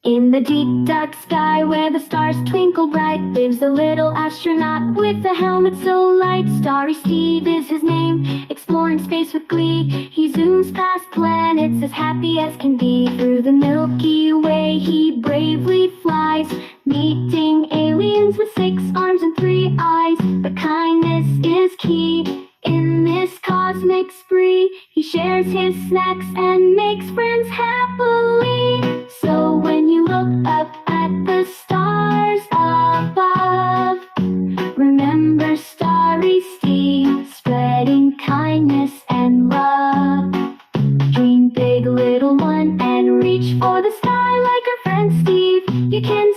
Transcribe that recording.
In the deep dark sky where the stars twinkle bright lives a little astronaut with a helmet so light. Starry Steve is his name, exploring space with glee. He zooms past planets as happy as can be. Through the Milky Way he bravely flies, meeting aliens with 6 arms and 3 eyes. But kindness is key in this cosmic spree. He shares his snacks and makes friends happily. So when you look up at the stars above, remember Starry Steve, spreading kindness and love. Dream big, little one, and reach for the sky like our friend Steve. You can